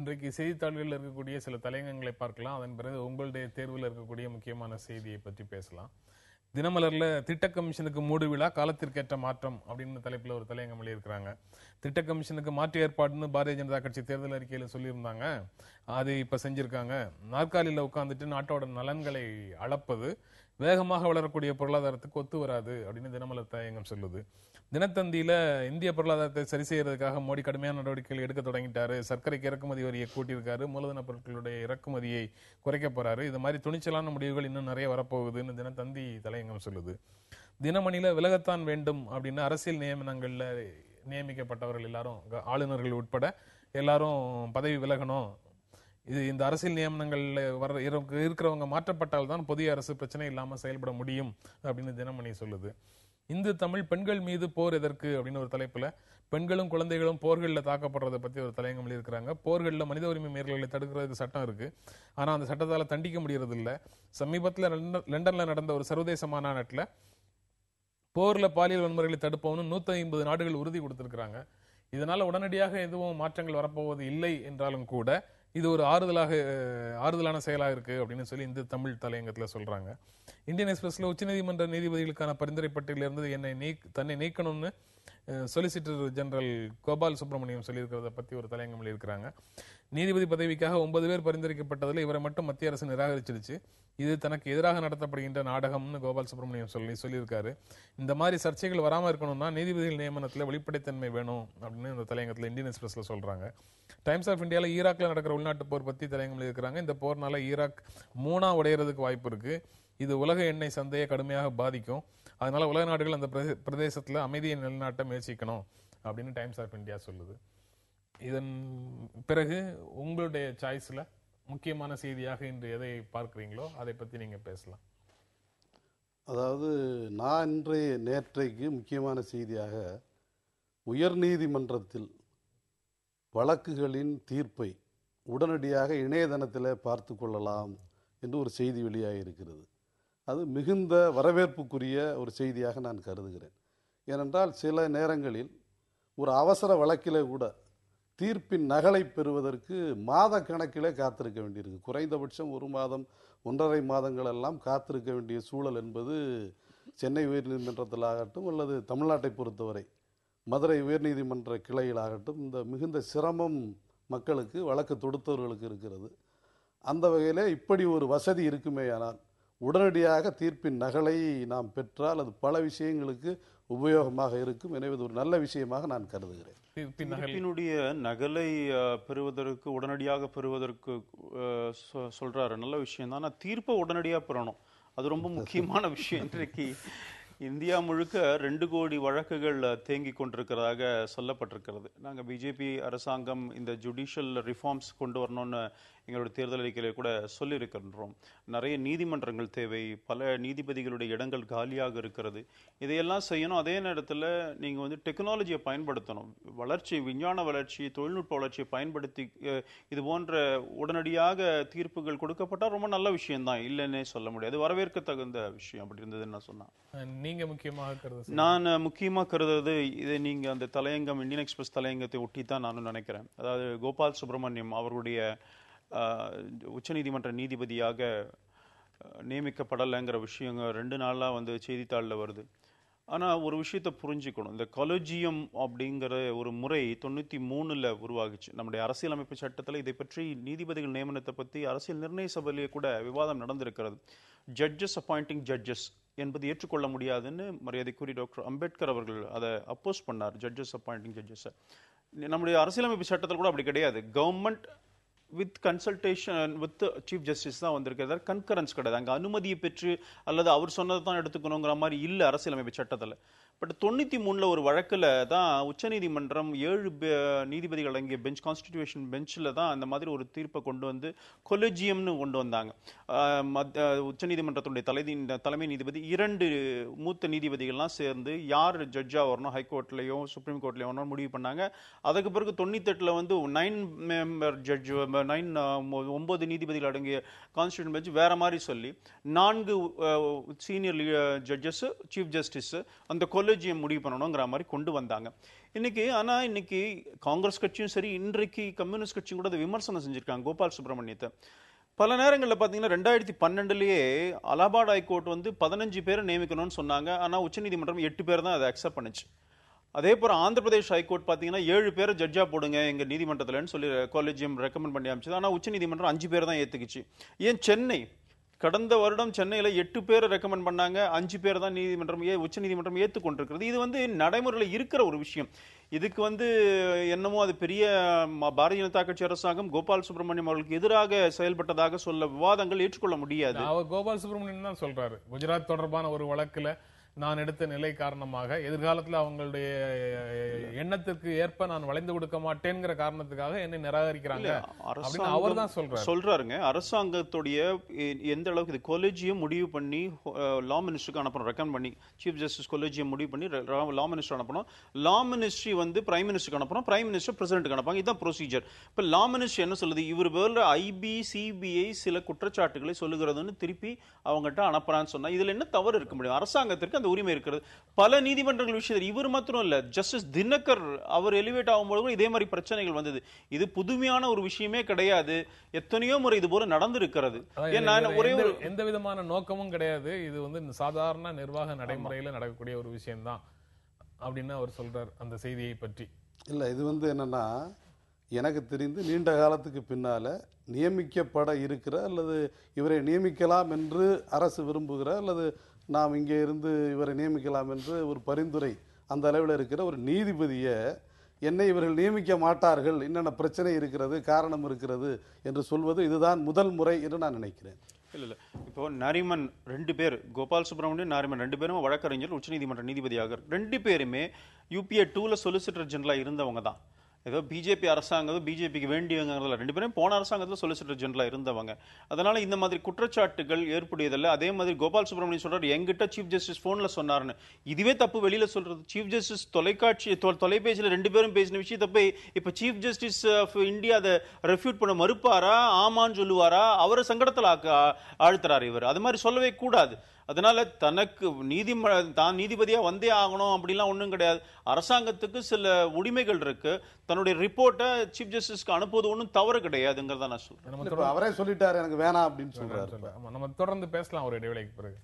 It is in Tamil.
இன்றைக்கு செய்தித்தாள்களில் இருக்கக்கூடிய சில தலையங்கங்களை பார்க்கலாம். அதன் பிறகு உங்களுடைய தேர்வில் இருக்கக்கூடிய முக்கியமான செய்தியை பற்றி பேசலாம். தினமலர்ல திட்ட கமிஷனுக்கு மூடு விழா, காலத்திற்கேற்ற மாற்றம் அப்படின்னு தலைப்புல ஒரு தலையங்கம் எழுதியிருக்கிறாங்க. திட்ட கமிஷனுக்கு மாற்று ஏற்பாடுன்னு பாரதிய ஜனதா கட்சி தேர்தல் அறிக்கையில சொல்லியிருந்தாங்க. அது இப்ப செஞ்சிருக்காங்க. நாற்காலியில உட்கார்ந்துட்டு நாட்டோட நலன்களை அளப்பது வேகமாக வளரக்கூடிய பொருளாதாரத்துக்கு ஒத்து வராது அப்படின்னு தினமலர் தலையங்கம் சொல்லுது. தினத்தந்தியில இந்திய பொருளாதாரத்தை சரி செய்யறதுக்காக மோடி கடுமையான நடவடிக்கைகள் எடுக்க தொடங்கிட்டாரு. சர்க்கரைக்கு இறக்குமதி வரியை கூட்டியிருக்காரு. மூலதன பொருட்களுடைய இறக்குமதியை குறைக்க போறாரு. இது மாதிரி துணிச்சலான முடிவுகள் இன்னும் நிறைய வரப்போகுதுன்னு தினத்தந்தி தலையங்கம் சொல்லுது. தினமணியில விலகத்தான் வேண்டும் அப்படின்னு அரசியல் நியமனங்கள்ல நியமிக்கப்பட்டவர்கள் எல்லாரும், ஆளுநர்கள் உட்பட எல்லாரும் பதவி விலகணும். இந்த அரசியல் நியமனங்கள்ல இருக்கிறவங்க மாற்றப்பட்டால் தான் புதிய அரசு பிரச்சனை இல்லாம செயல்பட முடியும் அப்படின்னு தினமணி சொல்லுது. இந்து தமிழ் பெண்கள் மீது போர் எதற்கு அப்படின்னு ஒரு தலைப்புல பெண்களும் குழந்தைகளும் போர்களில் தாக்கப்படுறதை பத்தி ஒரு தலையங்கம் எழுதியிருக்கிறாங்க. போர்களில் மனித உரிமை மீறல்களை தடுக்கிறதுக்கு சட்டம் இருக்கு. ஆனா அந்த சட்டத்தால தண்டிக்க முடியறது இல்ல. சமீபத்துல லண்டன்ல நடந்த ஒரு சர்வதேச மாநாட்டுல போர்ல பாலியல் வன்முறைகளை தடுப்போம்னு 150 நாடுகள் உறுதி கொடுத்திருக்கிறாங்க. இதனால உடனடியாக எதுவும் மாற்றங்கள் வரப்போவது இல்லை என்றாலும் கூட இது ஒரு ஆறுதலான செயலாக இருக்கு அப்படின்னு சொல்லி இந்த தமிழ் தலையங்கத்துல சொல்றாங்க. இந்தியன் எக்ஸ்பிரஸ்ல உச்சநீதிமன்ற நீதிபதிகளுக்கான பரிந்துரை பட்டியலில் இருந்து தன்னை நீக்கணும்னு சொலிசிட்டர் ஜெனரல் கோபால் சுப்ரமணியம் சொல்லியிருக்கிறத பத்தி ஒரு தலையங்கம் எழுதியிருக்கிறாங்க. நீதிபதி பதவிக்காக 9 பேர் பரிந்துரைக்கப்பட்டதில் இவரை மட்டும் மத்திய அரசு நிராகரிச்சிருச்சு. இது தனக்கு எதிராக நடத்தப்படுகின்ற நாடகம்னு கோபால் சுப்ரமணியம் சொல்லியிருக்காரு. இந்த மாதிரி சர்ச்சைகள் வராம இருக்கணும்னா நீதிபதிகள் நியமனத்துல வெளிப்படைத்தன்மை வேணும் அப்படின்னு இந்த தலையங்கத்துல இந்தியன் எக்ஸ்பிரஸ்ல சொல்றாங்க. டைம்ஸ் ஆஃப் இந்தியால ஈராக்ல நடக்கிற உள்நாட்டு போர் பத்தி தலையங்கம் எழுதியிருக்கிறாங்க. இந்த போர்னால ஈராக் 3ஆ உடையறதுக்கு வாய்ப்பு இருக்கு. இது உலக எண்ணெய் சந்தையை கடுமையாக பாதிக்கும். அதனால உலக நாடுகள் அந்த பிரதேசத்துல அமைதியை நிலைநாட்ட முயற்சிக்கணும் அப்படின்னு டைம்ஸ் ஆஃப் இந்தியா சொல்லுது. இதன் பிறகு உங்களுடைய சாய்ஸ்ல முக்கியமான செய்தியாக இன்று எதை பார்க்கிறீங்களோ அதை பத்தி நீங்க பேசலாம். அதாவது நான் நேற்றைக்கு முக்கியமான செய்தியாக உயர்நீதிமன்றத்தில் வழக்குகளின் தீர்ப்பை உடனடியாக இணையதளத்தில் பார்த்து கொள்ளலாம் என்று ஒரு செய்தி வெளியாக இருக்கிறது. அது மிகுந்த வரவேற்புக்குரிய ஒரு செய்தியாக நான் கருதுகிறேன். ஏனென்றால் சில நேரங்களில் ஒரு அவசர வழக்கிலே கூட தீர்ப்பின் நகலை பெறுவதற்கு மாத கணக்கிலே காத்திருக்க வேண்டியிருக்கு. குறைந்தபட்சம் 1 மாதம் 1.5 மாதங்கள் எல்லாம் காத்திருக்க வேண்டிய சூழல் என்பது சென்னை உயர்நீதிமன்றத்திலாகட்டும் அல்லது தமிழ்நாட்டை பொறுத்தவரை மதுரை உயர்நீதிமன்ற கிளையிலாகட்டும் இந்த மிகுந்த சிரமம் மக்களுக்கு, வழக்கு தொடுத்தவர்களுக்கு இருக்கிறது. அந்த வகையில் இப்படி ஒரு வசதி இருக்குமேயானால் உடனடியாக தீர்ப்பின் நகலை நாம் பெற்றால் அது பல விஷயங்களுக்கு உபயோகமாக இருக்கும். எனவே ஒரு நல்ல விஷயமாக நான் கருதுகிறேன். தீர்ப்பினுடைய நகலை பெறுவதற்கு உடனடியாக பெறுவதற்கு சொல்றாரு, நல்ல விஷயம் தான். ஆனால் தீர்ப்பை உடனடியாக பெறணும், அது ரொம்ப முக்கியமான விஷயம். இன்றைக்கு இந்தியா முழுக்க 2 கோடி வழக்குகள் தேங்கி கொண்டிருக்கிறதாக சொல்லப்பட்டிருக்கிறது. நாங்கள் பிஜேபி அரசாங்கம் இந்த ஜுடிஷியல் ரிஃபார்ம்ஸ் கொண்டு வரணும்னு எங்களுடைய தேர்தல் அறிக்கையில கூட சொல்லியிருக்கின்றோம். நிறைய நீதிமன்றங்கள் தேவை, பல நீதிபதிகளுடைய இடங்கள் காலியாக இருக்கிறது. இதையெல்லாம் செய்யணும். அதே நேரத்தில் நீங்கள் டெக்னாலஜியை பயன்படுத்தணும். வளர்ச்சி, விஞ்ஞான வளர்ச்சி, தொழில்நுட்ப வளர்ச்சியை பயன்படுத்தி இது போன்ற உடனடியாக தீர்ப்புகள் கொடுக்கப்பட்டால் ரொம்ப நல்ல விஷயம்தான், இல்லைன்னே சொல்ல முடியாது. வரவேற்க தகுந்த விஷயம் அப்படி இருந்ததுன்னு நான் சொன்னேன். நான் முக்கியமாக கருதுறது இதை நீங்கள் அந்த தலையங்கம் இந்தியன் எக்ஸ்பிரஸ் தலையங்கத்தை ஒட்டி தான் நானும் நினைக்கிறேன். அதாவது கோபால் சுப்ரமணியம் அவருடைய உச்சநீதிமன்ற நீதிபதியாக நியமிக்கப்படலைங்கிற விஷயங்க 2 நாளாக செய்தித்தாளில் வருது. ஆனால் ஒரு விஷயத்தை புரிஞ்சுக்கணும். இந்த கொலஜியம் அப்படிங்கிற ஒரு முறை 93 உருவாகிச்சு. நம்முடைய அரசியலமைப்பு சட்டத்தில் இதை பற்றி நீதிபதிகள் நியமனத்தை பற்றி அரசியல் நிர்ணய சபையிலேயே கூட விவாதம் நடந்திருக்கிறது. ஜட்ஜஸ் அப்பாயிண்டிங் ஜட்ஜஸ் என்பது ஏற்றுக்கொள்ள முடியாதுன்னு மரியாதைக்குரிய டாக்டர் அம்பேத்கர் அவர்கள் அதை அப்போஸ் பண்ணார். ஜட்ஜஸ் அப்பாயிண்டிங் ஜட்ஜஸை நம்முடைய அரசியலமைப்பு சட்டத்தில் கூட அப்படி கிடையாது. Government with consultation with chief justice தான் வந்திருக்கிறது, கன்கரன்ஸ் கிடையாது. அங்கே அனுமதியை பெற்று அல்லது அவர் சொன்னதை தான் எடுத்துக்கணுங்கிற மாதிரி இல்லை அரசியலமைப்பு சட்டத்தில். பட் 93 ஒரு வழக்கில் தான் உச்சநீதிமன்றம் 7 நீதிபதிகள் அடங்கிய பெஞ்ச், கான்ஸ்டிடியூஷன் பெஞ்சில் தான் அந்த மாதிரி ஒரு தீர்ப்பை கொண்டு வந்து கொலஜியம்னு கொண்டு வந்தாங்க. உச்சநீதிமன்றத்துடைய தலைமை நீதிபதி 2 மூத்த நீதிபதிகள்லாம் சேர்ந்து யார் ஜட்ஜாக வரணும், ஹைகோர்ட்லேயோ சுப்ரீம் கோர்ட்லேயோ வரணும் முடிவு பண்ணாங்க. அதுக்கு பிறகு 98 9 மெம்பர் ஜட்ஜ் 9 நீதிபதிகள் அடங்கிய கான்ஸ்டிடியூஷன் பெஞ்ச் வேற மாதிரி சொல்லி 4 சீனியர் ஜட்ஜஸ், சீஃப் ஜஸ்டிஸ் அந்த கொலேஜியம் முடிவு பண்ணணுங்கிற மாதிரி கொண்டு வந்தாங்க. இன்னைக்கு காங்கிரஸ் கட்சியும் சரி, இன்றைக்கு கம்யூனிஸ்ட் கட்சியும் கூட அதை விமர்சனம் செஞ்சிருக்காங்க கோபால் சுப்ரமணியத்தை. பல நேரங்களில் பார்த்தீங்கன்னா 2012 அலகாபாத் ஹைகோர்ட் 15 பேரை நியமிக்கணும்னு சொன்னாங்க. ஆனால் உச்சநீதிமன்றம் 8 பேர் தான் அதை அக்செப்ட் பண்ணுச்சு. அதே போல ஆந்திர பிரதேஷ் ஹைகோர்ட் பார்த்தீங்கன்னா 7 பேரை ஜட்ஜா போடுங்க எங்க நீதிமன்றத்தில்னு சொல்லி காலேஜியம் ரெக்கமெண்ட் பண்ணி அமைச்சது. ஆனால் உச்சநீதிமன்றம் 5 பேர் தான் ஏத்துக்குச்சு. ஏன் சென்னை கடந்த வருடம் சென்னையில் 8 பேரை ரெக்கமெண்ட் பண்ணாங்க, 5 பேர் தான் உச்சநீதிமன்றம் ஏற்றுக்கொண்டிருக்கிறது. இது நடைமுறையில் இருக்கிற ஒரு விஷயம். இதுக்கு என்னமோ அது பெரிய பாரதிய ஜனதா கட்சி அரசாங்கம் கோபால் சுப்ரமணியம் அவர்களுக்கு எதிராக செயல்பட்டதாக சொல்ல விவாதங்கள் ஏற்றுக்கொள்ள முடியாது. அவர் கோபால் சுப்ரமணியன் தான் சொல்றாரு, குஜராத் தொடர்பான ஒரு வழக்குல நான் எடுத்த நிலை காரணமாக எதிர்காலத்தில் அவங்களுடைய எண்ணத்திற்கு ஏற்ப நான் வளைந்து கொடுக்க மாட்டேங்கிற காரணத்துக்காக என்னை நிராகரிக்கிறாங்க அப்படின்னு அவர் தான் சொல்றாருங்க. அரசாங்கத்துடைய எந்த அளவுக்கு இது கொலேஜியம் முடிவு பண்ணி லா மினிஸ்டருக்கு அனுப்பணும், ரெக்கமெண்ட் பண்ணி சீஃப் ஜஸ்டிஸ் கொலேஜியம் முடிவு பண்ணி லா மினிஸ்டர் அனுப்பணும். லா மினிஸ்ட்ரி பிரைம் மினிஸ்டருக்கு அனுப்பணும், பிரைம் மினிஸ்டர் பிரசிடென்ட்க்கு அனுப்பாங்க. இதுதான் ப்ரொசீஜர். இப்ப லா மினிஸ்ட்ரி என்ன சொல்லுது, இவர் பேர்ல IB CBI சில குற்றச்சாட்டுகளை சொல்லுகிறதுன்னு திருப்பி அவங்ககிட்ட அனுப்புறான்னு சொன்னா இதுல என்ன தவறு இருக்க முடியும்? அரசாங்கத்திற்கு உரிமை இருக்கிறது. பல நீதிமன்றங்கள் விஷயத்தில் இவர் மாத்திரம் இல்ல, ஜஸ்டிஸ் தினகர் அவர் எலிவேட் ஆகும்போது இதே மாதிரி பிரச்சனைகள் வந்தது. இது புதுமையான ஒரு விஷயமே கிடையாது. எத்தனையோ முறை இது போல நடந்திருக்கிறது. எந்த விதமான நோக்கமும் கிடையாது. இது சாதாரண நிர்வாக நடைமுறையில நடக்கக்கூடிய ஒரு விஷயம்தான் அப்படின்னு அவர் சொல்றார் அந்த செய்தியை பற்றி. இல்ல இது என்னன்னா, எனக்கு தெரிந்து நீண்ட காலத்துக்கு பின்னால நியமிக்கப்பட இருக்கிற அல்லது இவரை நியமிக்கலாம் என்று அரசு விரும்புகிற அல்லது நாம் இங்கே இருந்து இவரை நியமிக்கலாம் என்று ஒரு பரிந்துரை அந்த அளவில் இருக்கிற ஒரு நீதிபதியை என்னை இவர்கள் நியமிக்க மாட்டார்கள், என்னென்ன பிரச்சனை இருக்கிறது, காரணம் இருக்கிறது என்று சொல்வது இதுதான் முதல் முறை என்று நான் நினைக்கிறேன். இல்ல இப்போ நாரிமன் 2 பேர், கோபால் சுப்ரமணியன், நாரிமன் 2 பேரும் வழக்கறிஞர், உச்சநீதிமன்ற நீதிபதியாக 2 பேருமே UPA 2ல சொலிசிட்டர் ஜெனரலா இருந்தவங்க தான். ஏதோ பிஜேபி அரசாங்கம் பிஜேபிக்கு வேண்டியவங்க 2 பேரும் போன அரசாங்கத்தில் சொலிசிட்டர் ஜெனரலா இருந்தவங்க. அதனால இந்த மாதிரி குற்றச்சாட்டுகள் ஏற்புடையதில்லை. அதே மாதிரி கோபால் சுப்ரமணியன் சொல்றாரு எங்கிட்ட சீஃப் ஜஸ்டிஸ் போன்ல சொன்னாருன்னு. இதுவே தப்பு வெளியில சொல்றது. சீஃப் ஜஸ்டிஸ் தொலைபேசியில 2 பேரும் பேசின விஷயத்தை போய் இப்ப சீஃப் ஜஸ்டிஸ் ஆஃப் இந்தியா அதை ரெஃப்யூட் பண்ண மறுப்பாரா, ஆமான்னு சொல்லுவாரா? அவரை சங்கடத்தில் ஆழ்த்துறாரு இவர். அது மாதிரி சொல்லவே கூடாது. அதனால தனக்கு தான் நீதிபதியா வந்தே ஆகணும் அப்படிலாம் ஒண்ணும் கிடையாது. அரசாங்கத்துக்கு சில உரிமைகள் இருக்கு. தன்னுடைய ரிப்போர்ட்டை சீஃப் ஜஸ்டிஸ்க்கு அனுப்புவது ஒன்றும் தவறு கிடையாதுங்கிறத நான் சொல்றேன். அவரே சொல்லிட்டாரு எனக்கு வேணாம் அப்படின்னு சொல்றாரு. நம்ம தொடர்ந்து பேசலாம் ஒரு இடைவேளைக்கு பிறகு.